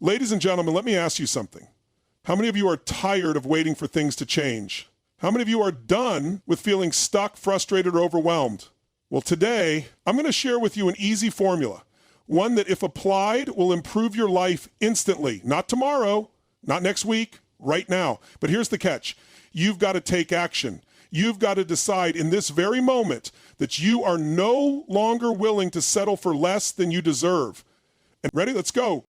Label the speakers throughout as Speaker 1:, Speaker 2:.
Speaker 1: Ladies and gentlemen, let me ask you something. How many of you are tired of waiting for things to change? How many of you are done with feeling stuck, frustrated, or overwhelmed? Well, today, I'm going to share with you an easy formula. One that, if applied, will improve your life instantly. Not tomorrow, not next week, right now. But here's the catch. You've got to take action. You've got to decide in this very moment that you are no longer willing to settle for less than you deserve. And ready? Let's go.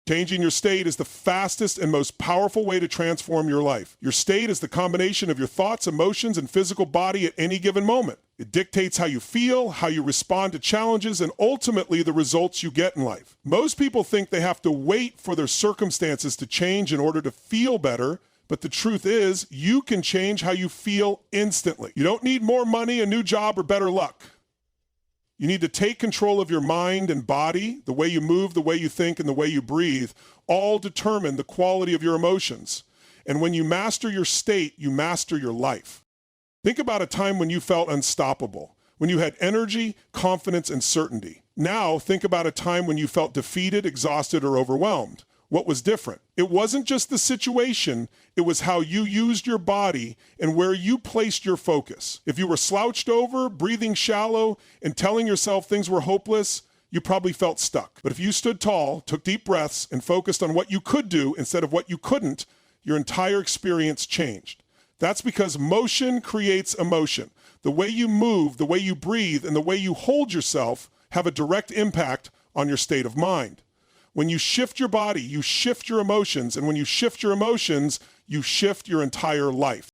Speaker 1: Changing your state is the fastest and most powerful way to transform your life. Your state is the combination of your thoughts, emotions, and physical body at any given moment. It dictates how you feel, how you respond to challenges, and ultimately the results you get in life. Most people think they have to wait for their circumstances to change in order to feel better, but the truth is you can change how you feel instantly. You don't need more money, a new job, or better luck. You need to take control of your mind and body. The way you move, the way you think, and the way you breathe all determine the quality of your emotions. And when you master your state, you master your life. Think about a time when you felt unstoppable, when you had energy, confidence, and certainty. Now think about a time when you felt defeated, exhausted, or overwhelmed. What was different? It wasn't just the situation, it was how you used your body and where you placed your focus. If you were slouched over, breathing shallow, and telling yourself things were hopeless, you probably felt stuck. But if you stood tall, took deep breaths, and focused on what you could do instead of what you couldn't, your entire experience changed. That's because motion creates emotion. The way you move, the way you breathe, and the way you hold yourself have a direct impact on your state of mind. When you shift your body, you shift your emotions, and when you shift your emotions, you shift your entire life.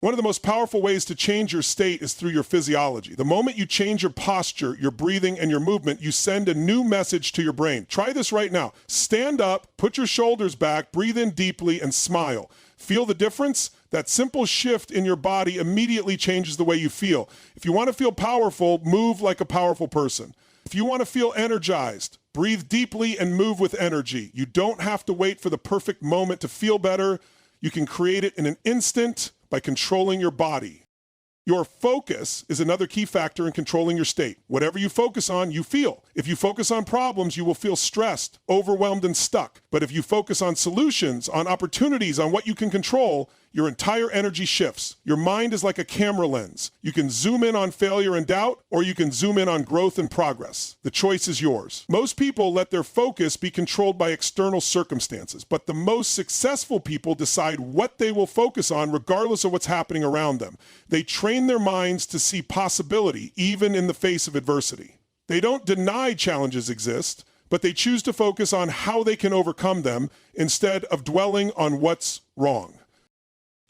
Speaker 1: One of the most powerful ways to change your state is through your physiology. The moment you change your posture, your breathing, and your movement, you send a new message to your brain. Try this right now. Stand up, put your shoulders back, breathe in deeply, and smile. Feel the difference? That simple shift in your body immediately changes the way you feel. If you want to feel powerful, move like a powerful person. If you want to feel energized, breathe deeply and move with energy. You don't have to wait for the perfect moment to feel better. You can create it in an instant by controlling your body. Your focus is another key factor in controlling your state. Whatever you focus on, you feel. If you focus on problems, you will feel stressed, overwhelmed, and stuck. But if you focus on solutions, on opportunities, on what you can control, your entire energy shifts. Your mind is like a camera lens. You can zoom in on failure and doubt, or you can zoom in on growth and progress. The choice is yours. Most people let their focus be controlled by external circumstances, but the most successful people decide what they will focus on regardless of what's happening around them. They train their minds to see possibility, even in the face of adversity. They don't deny challenges exist, but they choose to focus on how they can overcome them instead of dwelling on what's wrong.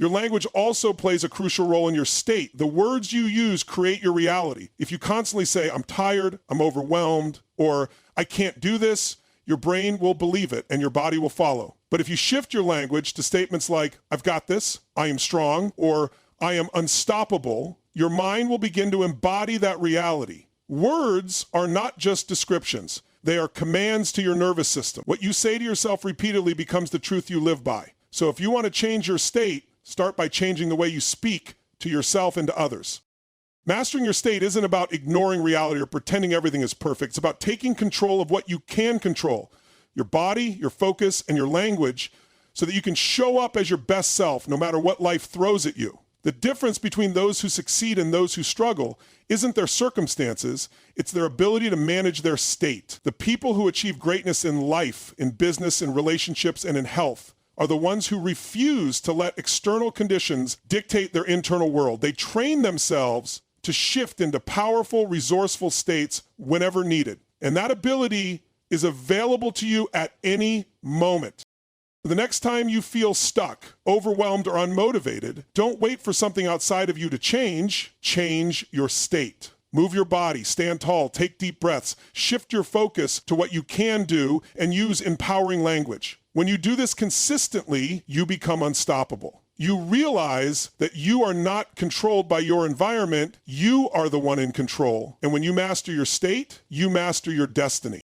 Speaker 1: Your language also plays a crucial role in your state. The words you use create your reality. If you constantly say, I'm tired, I'm overwhelmed, or I can't do this, your brain will believe it and your body will follow. But if you shift your language to statements like, I've got this, I am strong, or I am unstoppable, your mind will begin to embody that reality. Words are not just descriptions. They are commands to your nervous system. What you say to yourself repeatedly becomes the truth you live by. So if you want to change your state, start by changing the way you speak to yourself and to others. Mastering your state isn't about ignoring reality or pretending everything is perfect. It's about taking control of what you can control, your body, your focus, and your language, so that you can show up as your best self no matter what life throws at you. The difference between those who succeed and those who struggle isn't their circumstances, it's their ability to manage their state. The people who achieve greatness in life, in business, in relationships, and in health are the ones who refuse to let external conditions dictate their internal world. They train themselves to shift into powerful, resourceful states whenever needed. And that ability is available to you at any moment. The next time you feel stuck, overwhelmed, or unmotivated, don't wait for something outside of you to change. Change your state. Move your body, stand tall, take deep breaths, shift your focus to what you can do, and use empowering language. When you do this consistently, you become unstoppable. You realize that you are not controlled by your environment, you are the one in control. And when you master your state, you master your destiny.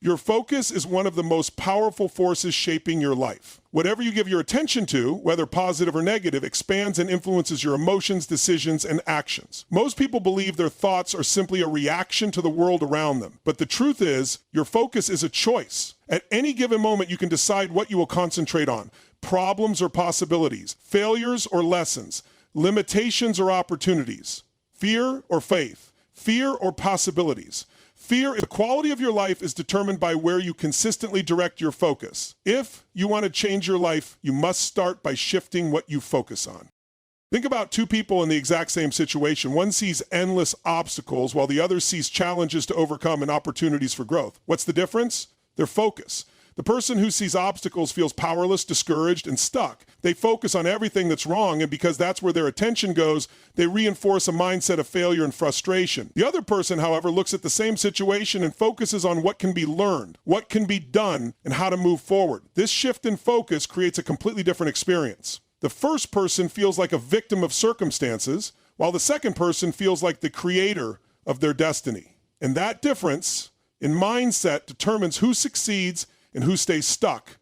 Speaker 1: Your focus is one of the most powerful forces shaping your life. Whatever you give your attention to, whether positive or negative, expands and influences your emotions, decisions, and actions. Most people believe their thoughts are simply a reaction to the world around them. But the truth is, your focus is a choice. At any given moment, you can decide what you will concentrate on: problems or possibilities, failures or lessons, limitations or opportunities, fear or faith, fear or possibilities. The quality of your life is determined by where you consistently direct your focus. If you want to change your life, you must start by shifting what you focus on. Think about two people in the exact same situation. One sees endless obstacles while the other sees challenges to overcome and opportunities for growth. What's the difference? Their focus. The person who sees obstacles feels powerless, discouraged, and stuck. They focus on everything that's wrong, and because that's where their attention goes, they reinforce a mindset of failure and frustration. The other person, however, looks at the same situation and focuses on what can be learned, what can be done, and how to move forward. This shift in focus creates a completely different experience. The first person feels like a victim of circumstances, while the second person feels like the creator of their destiny. And that difference in mindset determines who succeeds and who stays stuck.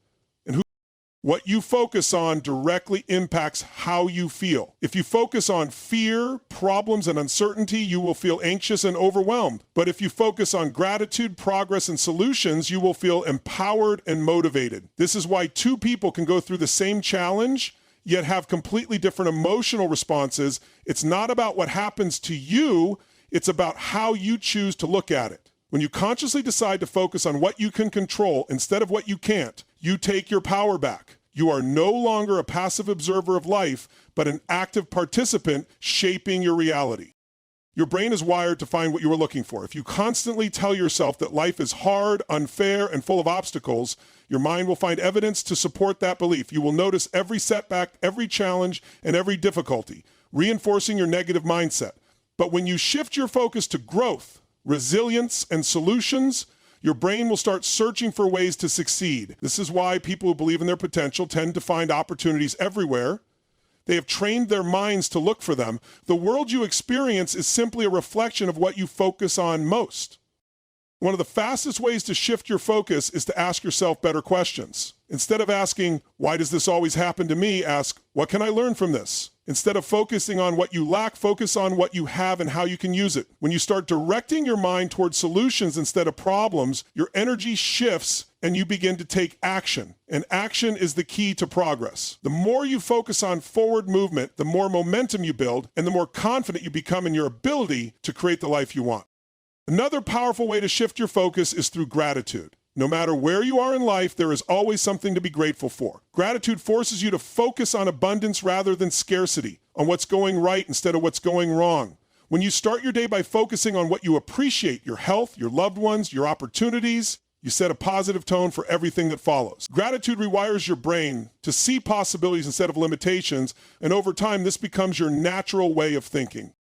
Speaker 1: What you focus on directly impacts how you feel. If you focus on fear, problems, and uncertainty, you will feel anxious and overwhelmed. But if you focus on gratitude, progress, and solutions, you will feel empowered and motivated. This is why two people can go through the same challenge, yet have completely different emotional responses. It's not about what happens to you, it's about how you choose to look at it. When you consciously decide to focus on what you can control instead of what you can't, you take your power back. You are no longer a passive observer of life, but an active participant shaping your reality. Your brain is wired to find what you are looking for. If you constantly tell yourself that life is hard, unfair, and full of obstacles, your mind will find evidence to support that belief. You will notice every setback, every challenge, and every difficulty, reinforcing your negative mindset. But when you shift your focus to growth, resilience, and solutions, your brain will start searching for ways to succeed. This is why people who believe in their potential tend to find opportunities everywhere. They have trained their minds to look for them. The world you experience is simply a reflection of what you focus on most. One of the fastest ways to shift your focus is to ask yourself better questions. Instead of asking, why does this always happen to me? Ask, what can I learn from this? Instead of focusing on what you lack, focus on what you have and how you can use it. When you start directing your mind towards solutions instead of problems, your energy shifts and you begin to take action. And action is the key to progress. The more you focus on forward movement, the more momentum you build and the more confident you become in your ability to create the life you want. Another powerful way to shift your focus is through gratitude. No matter where you are in life, there is always something to be grateful for. Gratitude forces you to focus on abundance rather than scarcity, on what's going right instead of what's going wrong. When you start your day by focusing on what you appreciate, your health, your loved ones, your opportunities, you set a positive tone for everything that follows. Gratitude rewires your brain to see possibilities instead of limitations, and over time, this becomes your natural way of thinking.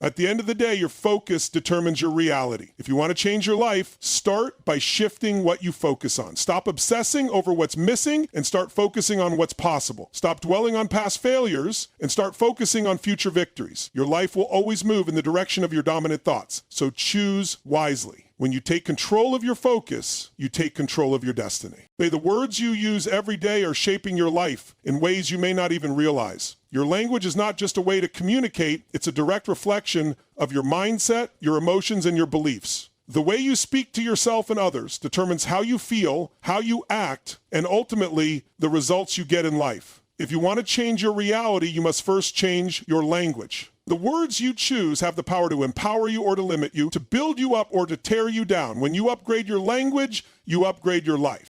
Speaker 1: At the end of the day, your focus determines your reality. If you want to change your life, start by shifting what you focus on. Stop obsessing over what's missing and start focusing on what's possible. Stop dwelling on past failures and start focusing on future victories. Your life will always move in the direction of your dominant thoughts, so choose wisely. When you take control of your focus, you take control of your destiny. May the words you use every day are shaping your life in ways you may not even realize. Your language is not just a way to communicate, it's a direct reflection of your mindset, your emotions, and your beliefs. The way you speak to yourself and others determines how you feel, how you act, and ultimately the results you get in life. If you want to change your reality, you must first change your language. The words you choose have the power to empower you or to limit you, to build you up or to tear you down. When you upgrade your language, you upgrade your life.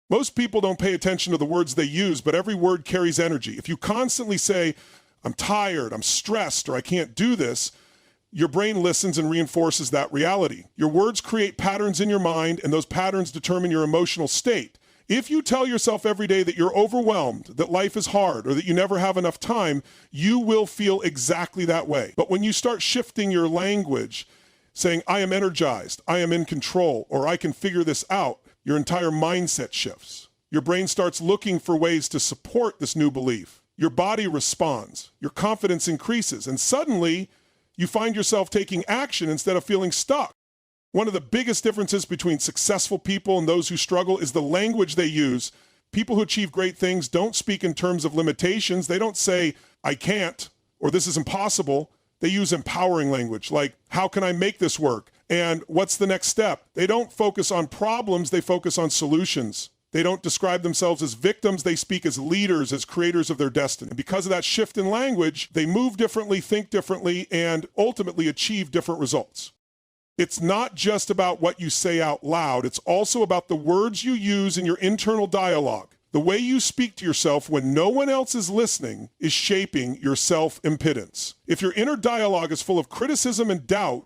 Speaker 1: Most people don't pay attention to the words they use, but every word carries energy. If you constantly say, I'm tired, I'm stressed, or I can't do this, your brain listens and reinforces that reality. Your words create patterns in your mind, and those patterns determine your emotional state. If you tell yourself every day that you're overwhelmed, that life is hard, or that you never have enough time, you will feel exactly that way. But when you start shifting your language, saying, I am energized, I am in control, or I can figure this out, your entire mindset shifts. Your brain starts looking for ways to support this new belief. Your body responds, your confidence increases, and suddenly you find yourself taking action instead of feeling stuck. One of the biggest differences between successful people and those who struggle is the language they use. People who achieve great things don't speak in terms of limitations. They don't say, I can't, or this is impossible. They use empowering language, like, how can I make this work? And what's the next step? They don't focus on problems, they focus on solutions. They don't describe themselves as victims, they speak as leaders, as creators of their destiny. And because of that shift in language, they move differently, think differently, and ultimately achieve different results. It's not just about what you say out loud, it's also about the words you use in your internal dialogue. The way you speak to yourself when no one else is listening is shaping your self-impedance. If your inner dialogue is full of criticism and doubt,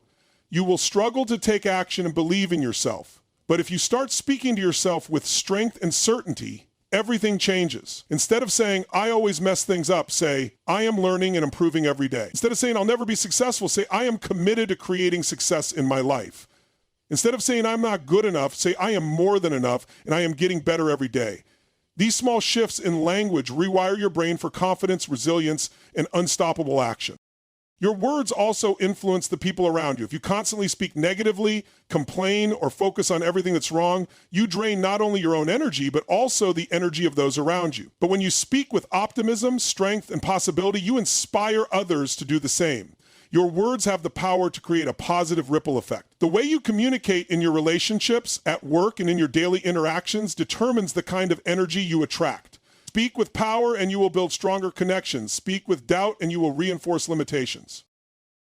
Speaker 1: you will struggle to take action and believe in yourself. But if you start speaking to yourself with strength and certainty, everything changes. Instead of saying, I always mess things up, say, I am learning and improving every day. Instead of saying, I'll never be successful, say, I am committed to creating success in my life. Instead of saying, I'm not good enough, say, I am more than enough and I am getting better every day. These small shifts in language rewire your brain for confidence, resilience, and unstoppable action. Your words also influence the people around you. If you constantly speak negatively, complain, or focus on everything that's wrong, you drain not only your own energy, but also the energy of those around you. But when you speak with optimism, strength, and possibility, you inspire others to do the same. Your words have the power to create a positive ripple effect. The way you communicate in your relationships, at work, and in your daily interactions determines the kind of energy you attract. Speak with power and you will build stronger connections. Speak with doubt and you will reinforce limitations.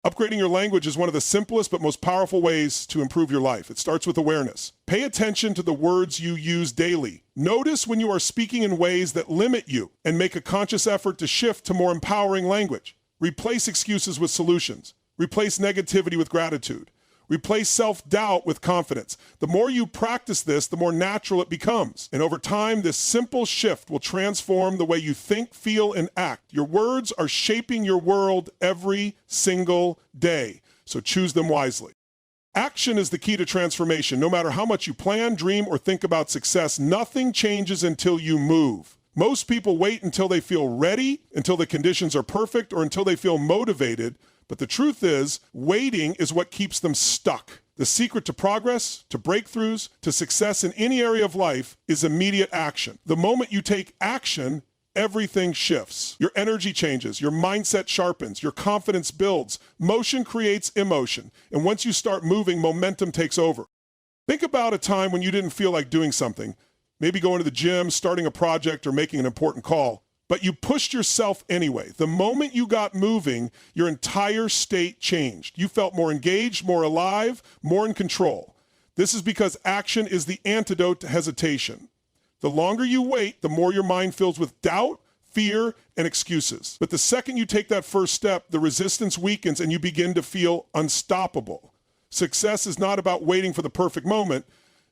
Speaker 1: Upgrading your language is one of the simplest but most powerful ways to improve your life. It starts with awareness. Pay attention to the words you use daily. Notice when you are speaking in ways that limit you and make a conscious effort to shift to more empowering language. Replace excuses with solutions. Replace negativity with gratitude. Replace self-doubt with confidence. The more you practice this, the more natural it becomes. And over time, this simple shift will transform the way you think, feel, and act. Your words are shaping your world every single day, so choose them wisely. Action is the key to transformation. No matter how much you plan, dream, or think about success, nothing changes until you move. Most people wait until they feel ready, until the conditions are perfect, or until they feel motivated. But the truth is, waiting is what keeps them stuck. The secret to progress, to breakthroughs, to success in any area of life is immediate action. The moment you take action, everything shifts. Your energy changes, your mindset sharpens, your confidence builds. Motion creates emotion. And once you start moving, momentum takes over. Think about a time when you didn't feel like doing something. Maybe going to the gym, starting a project, or making an important call. But you pushed yourself anyway. The moment you got moving, your entire state changed. You felt more engaged, more alive, more in control. This is because action is the antidote to hesitation. The longer you wait, the more your mind fills with doubt, fear, and excuses. But the second you take that first step, the resistance weakens and you begin to feel unstoppable. Success is not about waiting for the perfect moment.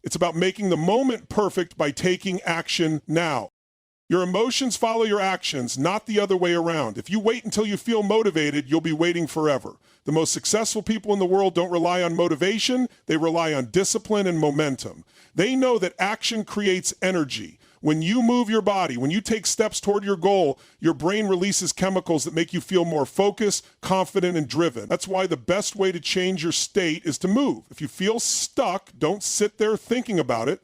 Speaker 1: It's about making the moment perfect by taking action now. Your emotions follow your actions, not the other way around. If you wait until you feel motivated, you'll be waiting forever. The most successful people in the world don't rely on motivation, they rely on discipline and momentum. They know that action creates energy. When you move your body, when you take steps toward your goal, your brain releases chemicals that make you feel more focused, confident, and driven. That's why the best way to change your state is to move. If you feel stuck, don't sit there thinking about it.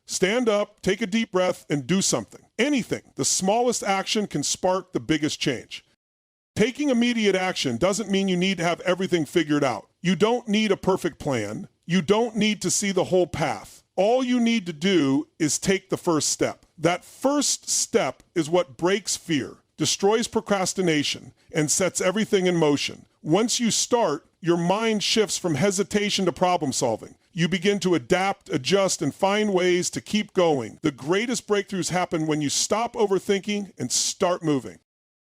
Speaker 1: Stand up, take a deep breath, and do something. Anything. The smallest action can spark the biggest change. Taking immediate action doesn't mean you need to have everything figured out. You don't need a perfect plan. You don't need to see the whole path. All you need to do is take the first step. That first step is what breaks fear, destroys procrastination, and sets everything in motion. Once you start, your mind shifts from hesitation to problem solving. You begin to adapt, adjust, and find ways to keep going. The greatest breakthroughs happen when you stop overthinking and start moving.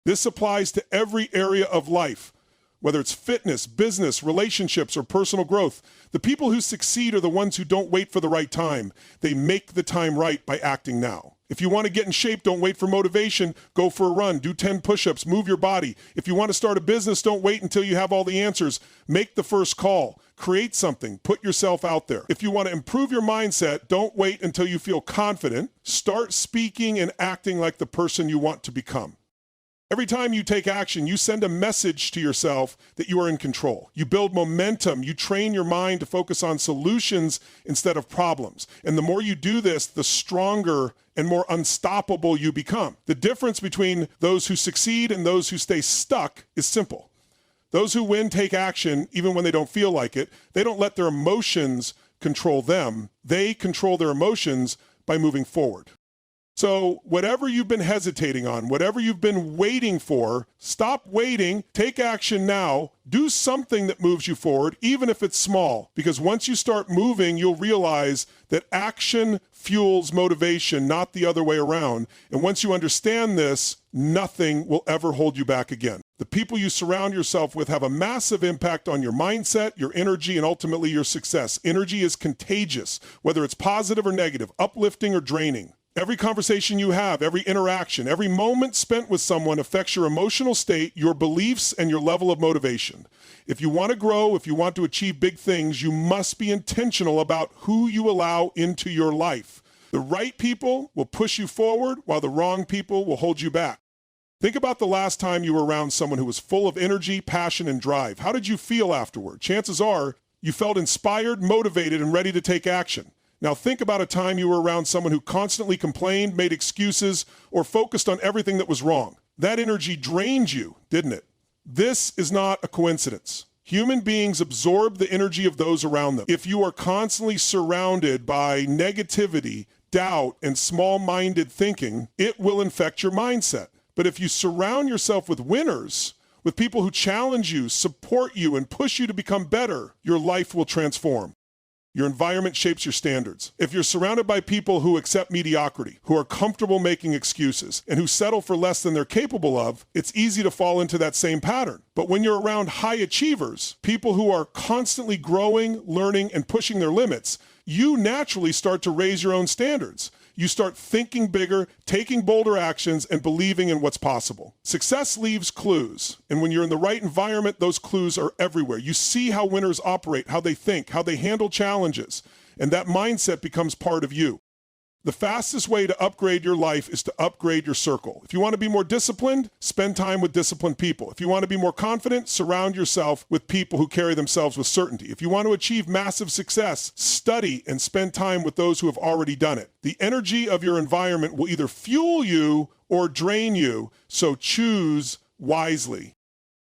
Speaker 1: This applies to every area of life, whether it's fitness, business, relationships, or personal growth. The people who succeed are the ones who don't wait for the right time. They make the time right by acting now. If you want to get in shape, don't wait for motivation. Go for a run, do 10 push-ups, move your body. If you want to start a business, don't wait until you have all the answers. Make the first call. Create something. Put yourself out there. If you want to improve your mindset, don't wait until you feel confident. Start speaking and acting like the person you want to become. Every time you take action, you send a message to yourself that you are in control. You build momentum. You train your mind to focus on solutions instead of problems. And the more you do this, the stronger and more unstoppable you become. The difference between those who succeed and those who stay stuck is simple. Those who win take action even when they don't feel like it. They don't let their emotions control them. They control their emotions by moving forward. So whatever you've been hesitating on, whatever you've been waiting for, stop waiting, take action now, do something that moves you forward, even if it's small. Because once you start moving, you'll realize that action fuels motivation, not the other way around. And once you understand this, nothing will ever hold you back again. The people you surround yourself with have a massive impact on your mindset, your energy, and ultimately your success. Energy is contagious, whether it's positive or negative, uplifting or draining. Every conversation you have, every interaction, every moment spent with someone affects your emotional state, your beliefs, and your level of motivation. If you want to grow, if you want to achieve big things, you must be intentional about who you allow into your life. The right people will push you forward, while the wrong people will hold you back. Think about the last time you were around someone who was full of energy, passion, and drive. How did you feel afterward? Chances are you felt inspired, motivated, and ready to take action. Now think about a time you were around someone who constantly complained, made excuses, or focused on everything that was wrong. That energy drained you, didn't it? This is not a coincidence. Human beings absorb the energy of those around them. If you are constantly surrounded by negativity, doubt, and small-minded thinking, it will infect your mindset. But if you surround yourself with winners, with people who challenge you, support you, and push you to become better, your life will transform. Your environment shapes your standards. If you're surrounded by people who accept mediocrity, who are comfortable making excuses, and who settle for less than they're capable of, it's easy to fall into that same pattern. But when you're around high achievers, people who are constantly growing, learning, and pushing their limits, you naturally start to raise your own standards. You start thinking bigger, taking bolder actions, and believing in what's possible. Success leaves clues, and when you're in the right environment, those clues are everywhere. You see how winners operate, how they think, how they handle challenges, and that mindset becomes part of you. The fastest way to upgrade your life is to upgrade your circle. If you want to be more disciplined, spend time with disciplined people. If you want to be more confident, surround yourself with people who carry themselves with certainty. If you want to achieve massive success, study and spend time with those who have already done it. The energy of your environment will either fuel you or drain you, so choose wisely.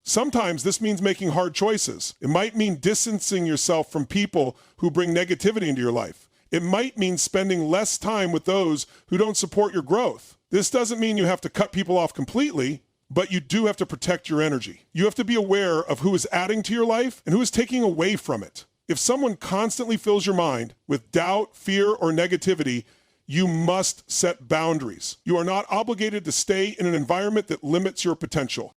Speaker 1: Sometimes this means making hard choices. It might mean distancing yourself from people who bring negativity into your life. It might mean spending less time with those who don't support your growth. This doesn't mean you have to cut people off completely, but you do have to protect your energy. You have to be aware of who is adding to your life and who is taking away from it. If someone constantly fills your mind with doubt, fear, or negativity, you must set boundaries. You are not obligated to stay in an environment that limits your potential.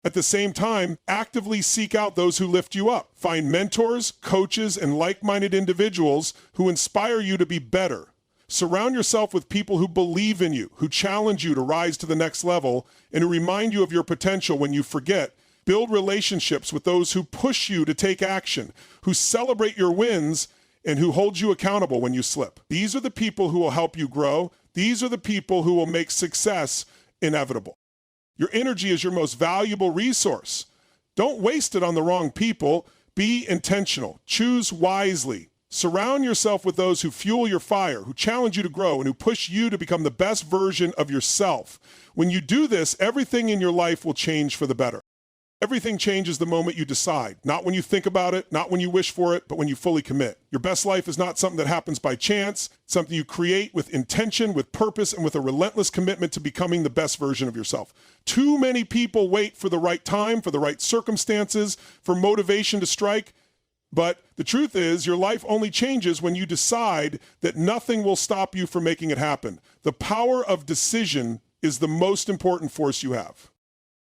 Speaker 1: At the same time, actively seek out those who lift you up. Find mentors, coaches, and like-minded individuals who inspire you to be better. Surround yourself with people who believe in you, who challenge you to rise to the next level, and who remind you of your potential when you forget. Build relationships with those who push you to take action, who celebrate your wins, and who hold you accountable when you slip. These are the people who will help you grow. These are the people who will make success inevitable. Your energy is your most valuable resource. Don't waste it on the wrong people. Be intentional. Choose wisely. Surround yourself with those who fuel your fire, who challenge you to grow, and who push you to become the best version of yourself. When you do this, everything in your life will change for the better. Everything changes the moment you decide. Not when you think about it, not when you wish for it, but when you fully commit. Your best life is not something that happens by chance. It's something you create with intention, with purpose, and with a relentless commitment to becoming the best version of yourself. Too many people wait for the right time, for the right circumstances, for motivation to strike. But the truth is, your life only changes when you decide that nothing will stop you from making it happen. The power of decision is the most important force you have.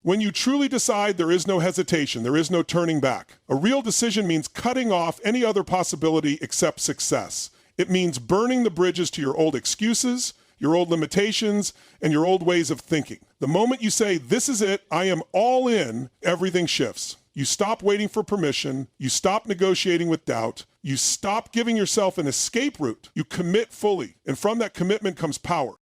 Speaker 1: When you truly decide, there is no hesitation, there is no turning back. A real decision means cutting off any other possibility except success. It means burning the bridges to your old excuses, your old limitations, and your old ways of thinking. The moment you say, this is it, I am all in, everything shifts. You stop waiting for permission, you stop negotiating with doubt, you stop giving yourself an escape route, you commit fully, and from that commitment comes power.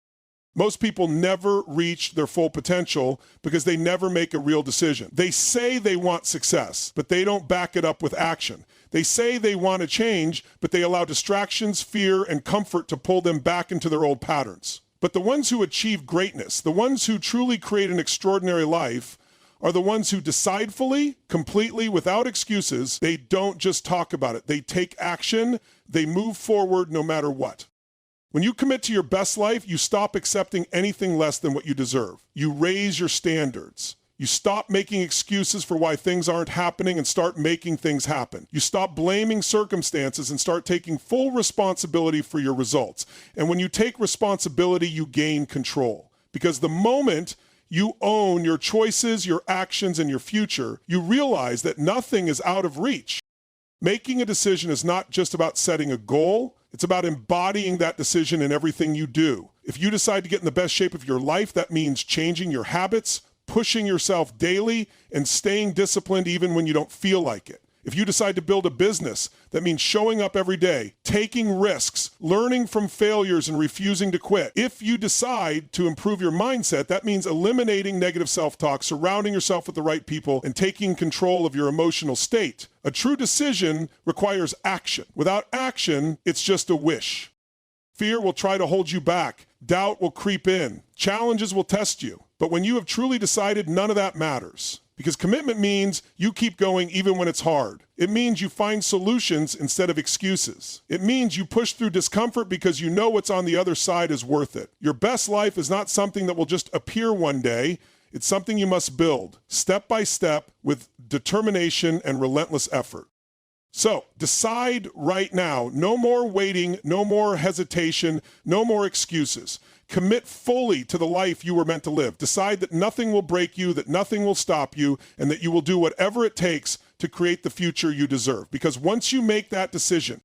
Speaker 1: Most people never reach their full potential because they never make a real decision. They say they want success, but they don't back it up with action. They say they want to change, but they allow distractions, fear, and comfort to pull them back into their old patterns. But the ones who achieve greatness, the ones who truly create an extraordinary life, are the ones who decide fully, completely, without excuses. They don't just talk about it. They take action. They move forward no matter what. When you commit to your best life, you stop accepting anything less than what you deserve. You raise your standards. You stop making excuses for why things aren't happening and start making things happen. You stop blaming circumstances and start taking full responsibility for your results. And when you take responsibility, you gain control. Because the moment you own your choices, your actions, and your future, you realize that nothing is out of reach. Making a decision is not just about setting a goal, it's about embodying that decision in everything you do. If you decide to get in the best shape of your life, that means changing your habits, pushing yourself daily, and staying disciplined even when you don't feel like it. If you decide to build a business, that means showing up every day, taking risks, learning from failures, and refusing to quit. If you decide to improve your mindset, that means eliminating negative self-talk, surrounding yourself with the right people, and taking control of your emotional state. A true decision requires action. Without action, it's just a wish. Fear will try to hold you back. Doubt will creep in. Challenges will test you. But when you have truly decided, none of that matters. Because commitment means you keep going even when it's hard. It means you find solutions instead of excuses. It means you push through discomfort because you know what's on the other side is worth it. Your best life is not something that will just appear one day. It's something you must build, step by step, with determination and relentless effort. So, decide right now. No more waiting, no more hesitation, no more excuses. Commit fully to the life you were meant to live. Decide that nothing will break you, that nothing will stop you, and that you will do whatever it takes to create the future you deserve. Because once you make that decision,